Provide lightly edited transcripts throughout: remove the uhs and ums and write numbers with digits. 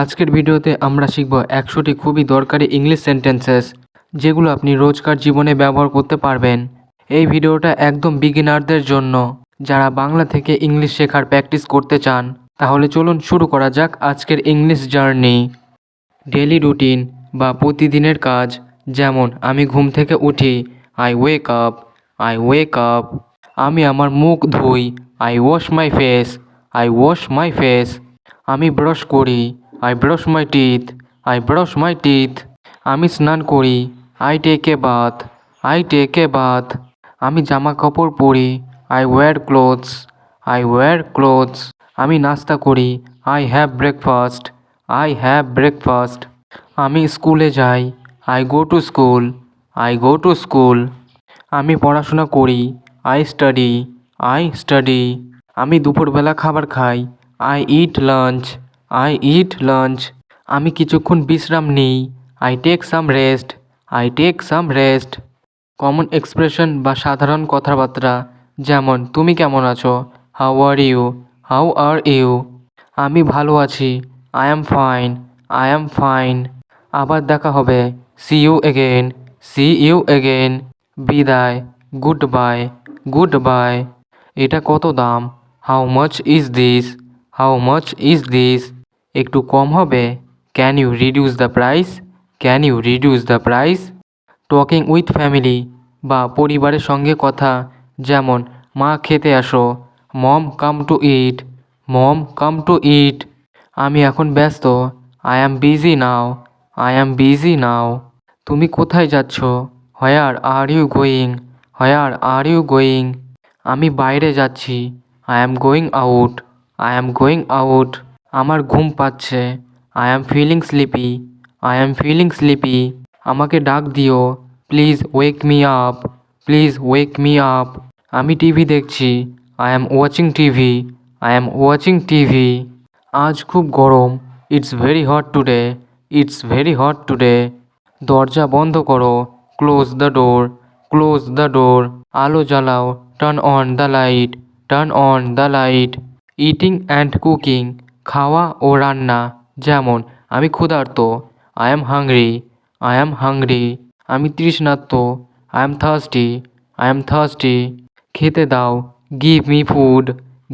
আজকের ভিডিওতে আমরা শিখব 100টি খুবই দরকারি ইংলিশ সেন্টেন্সেস যেগুলো আপনি রোজকার জীবনে ব্যবহার করতে পারবেন। এই ভিডিওটা একদম বিগিনারদের জন্য, যারা বাংলা থেকে ইংলিশ শেখার প্র্যাকটিস করতে চান। তাহলে চলুন শুরু করা যাক আজকের ইংলিশ জার্নি। ডেইলি রুটিন বা প্রতিদিনের কাজ, যেমন আমি ঘুম থেকে উঠি, I wake up, I wake up. আমি আমার মুখ ধুই, I wash my face, I wash my face. আমি ব্রাশ করি, I brush my teeth, I brush my teeth. আমি স্নান করি, I take a bath, I take a bath. আমি জামা কাপড় পরি, I wear clothes, I wear clothes. আমি নাস্তা করি, I have breakfast, I have breakfast. আমি স্কুলে যাই, I go to school, I go to school. আমি পড়াশোনা করি, আই স্টাডি, আই স্টাডি। আমি দুপুরবেলা খাবার খাই, I eat lunch, I eat lunch. আমি কিছুক্ষণ বিশ্রাম নিই, I take some rest, I take some rest. Common expression বা সাধারণ কথাবার্তা, যেমন তুমি কেমন আছো, how are you, how are you. আমি ভালো আছি, I am fine, I am fine. আবার দেখা হবে, see you again, see you again. বিদায়, গুড বাই, গুড বাই। এটা কত দাম, how much is this, how much is this. একটু কম হবে, can you reduce the price, can you reduce the price. Talking with family বা পরিবারের সঙ্গে কথা, যেমন মা খেতে আসো, মম come to it, mom come to ইট। আমি এখন ব্যস্ত, I am busy now, I am busy now. তুমি কোথায় যাচ্ছ, where are you going, where are you going. আমি বাইরে যাচ্ছি, I am going out, I am going out. আমার ঘুম পাচ্ছে, I am feeling sleepy, I am feeling sleepy. আমাকে ডাক দিও, please wake me up, please wake me up. আমি টিভি দেখছি, I am watching TV, I am watching TV. আজ খুব গরম, it's very hot today, it's very hot today. দরজা বন্ধ করো, close the door, close the door. আলো জ্বালাও, turn on the light, turn on the light. Eating and cooking, খাওয়া ও রান্না, যেমন আমি ক্ষুধার্ত, I am hungry, I am hungry. আমি তৃষ্ণার্ত, I am thirsty, I am thirsty. খেতে দাও, give me food,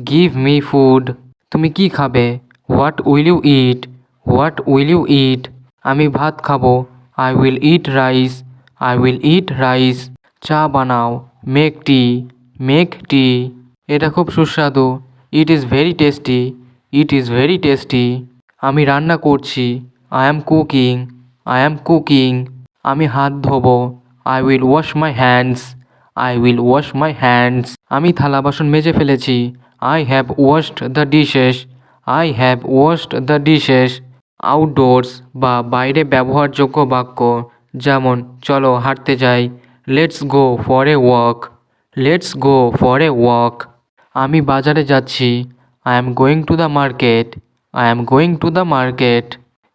give me food. তুমি কি খাবে, what will you eat, what will you eat. আমি ভাত খাবো, I will eat rice, I will eat rice. চা বানাও, মেক টি, মেক টি। এটা খুব সুস্বাদু, it is very tasty, it is very tasty. আমি রান্না করছি, I am cooking, I am cooking. আমি হাত ধোবো, I will wash my hands, I will wash my hands. আমি থালা বাসন মেজে ফেলেছি, I have washed the dishes, I have washed the dishes. Outdoors বা বাইরে ব্যবহারযোগ্য বাক্য, যেমন চলো হাঁটতে যাই, let's go for a walk, let's go for a walk. আমি বাজারে যাচ্ছি, I am going to the market, I am going to the market.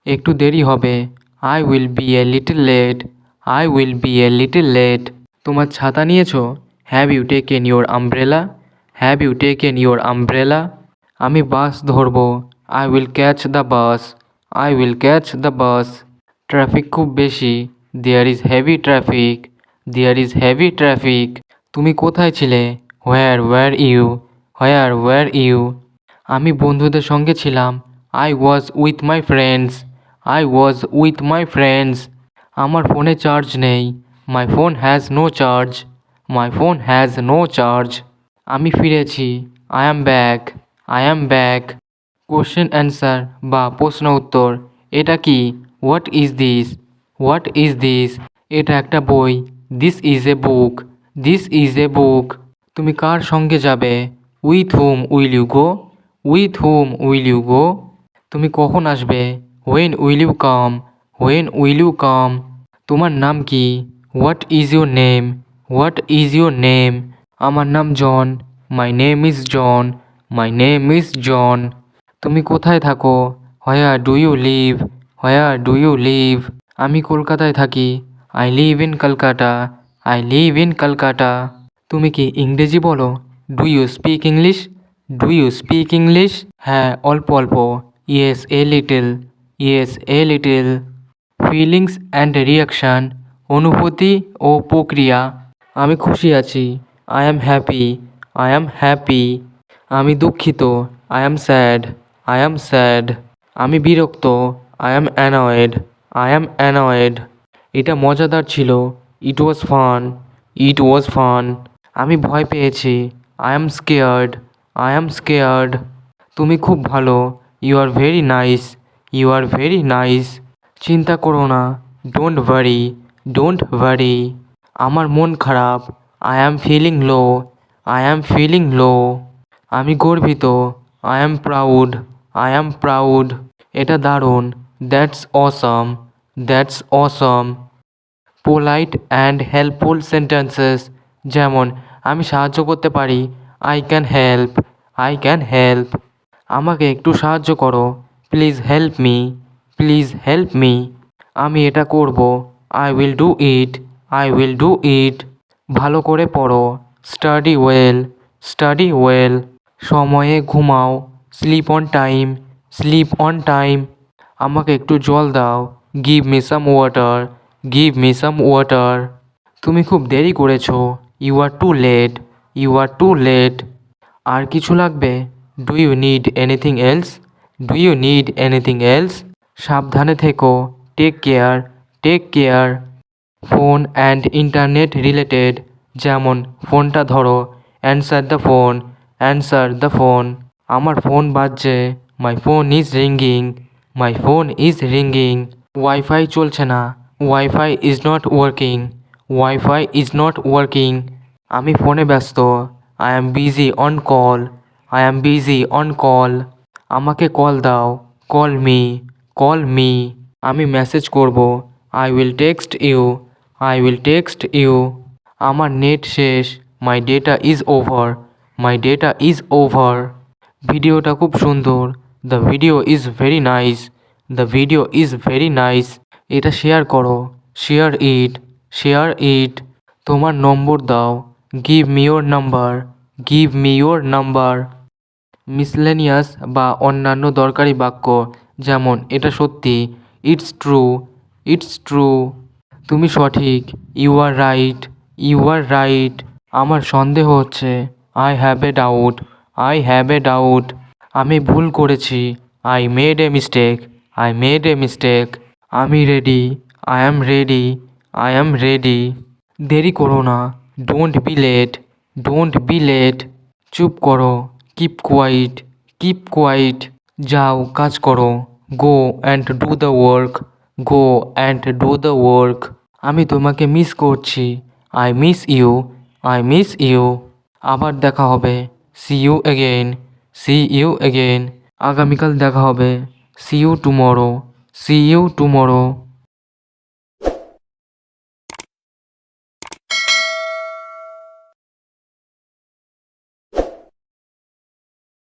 একটু দেরি হবে, I will be a little late, I will be a little late. তোমার ছাতা নিয়েছো, have you taken your umbrella, have you taken your umbrella. আমি bus ধরবো, I will catch the bus, I will catch the bus. Traffic খুব বেশি, there is heavy traffic, there is heavy traffic. তুমি কোথায় ছিলে, where were you, where were you. আমি বন্ধুদের সঙ্গে ছিলাম, I was with my friends, I was with my friends. আমার ফোনে চার্জ নেই, my phone has no charge, my phone has no charge. আমি ফিরেছি, I am back, I am back. Question answer বা প্রশ্ন উত্তর, এটা কি, what is this, what is this. এটা একটা বই, this is a book, this is a book. তুমি কার সঙ্গে যাবে, with whom will you go, with whom will you go. তুমি কখন আসবে, when will you come, when will you come. তোমার নাম কি, what is your name, what is your name. আমার নাম John, my name is John, my name is John. তুমি কোথায় থাকো, where do you live, where do you live. আমি কলকাতায় থাকি, I live in Kolkata, I live in Kolkata. তুমি কি ইংরেজি বলো, do you speak English, do you speak English. হ্যাঁ অল্প অল্প, yes a little, yes a little. Feelings and reaction, অনুভূতি ও প্রক্রিয়া। আমি খুশি আছি, I am happy, I am happy. আমি দুঃখিত, I am sad, I am sad. আমি বিরক্ত, I am annoyed, I am annoyed. এটা মজাদার ছিল, ইট ওয়াজ ফান, ইট ওয়াজ ফান। আমি ভয় পেয়েছি, I am scared, I am scared. তুমি খুব ভালো, you are very nice, you are very nice. চিন্তা করো না, ডোন্ট ওয়ারি, ডোন্ট ওয়ারি। আমার মন খারাপ, I am feeling low, I am feeling low. আমি গর্বিত, I am proud, I am proud. এটা দারুণ, that's awesome, that's awesome. Polite and helpful sentences, যেমন আমি সাহায্য করতে পারি, I can help, I can help. আমাকে একটু সাহায্য করো, please help me, please help me. আমি এটা করব, I will do it, I will do it. ভালো করে পড়ো, স্টাডি ওয়েল, স্টাডি ওয়েল। সময়ে ঘুমাও, sleep on time, sleep on time. আমাকে একটু জল দাও, give me some water, give me some water. তুমি খুব দেরি করেছো, you are too late, you are too late. আর কিছু লাগবে, do you need anything else, do you need anything else. সাবধানে থেকো, take care, take care. Phone and internet related, যেমন ফোনটা ধরো, answer the phone, answer the phone. আমার phone বাজছে, my phone is ringing, my phone is ringing. Wifi চলছে না, wifi is not working, wifi is not working. আমি ফোনে ব্যস্ত, I am busy on call, I am busy on call. আমাকে call দাও, call me, call me. আমি message করব, I will text you, I will text you. আমার net শেষ, my data is over, my data is over. ভিডিওটা খুব সুন্দর, the video is very nice, the video is very nice. এটা share করো, share it, share it. তোমার নম্বর দাও, give me your number, give me your number. Miscellaneous বা অন্যান্য দরকারি বাক্য, যেমন এটা সত্যি, ইটস ট্রু, ইটস ট্রু। তুমি সঠিক, you are right, you are right. আমার সন্দেহ হচ্ছে, I have a doubt, I have a doubt. আমি ভুল করেছি, I made a mistake, I made a mistake. আমি ready, I am ready, I am ready. দেরি করো না, don't be late, don't be late. চুপ করো, কিপ কোয়াইট, কিপ কোয়াইট। যাও কাজ করো, go and do the work, go and do the work. আমি তোমাকে মিস করছি, I miss you, I miss you. আবার দেখা হবে, see you again, see you again. আগামীকাল দেখা হবে, see you tomorrow, see you tomorrow.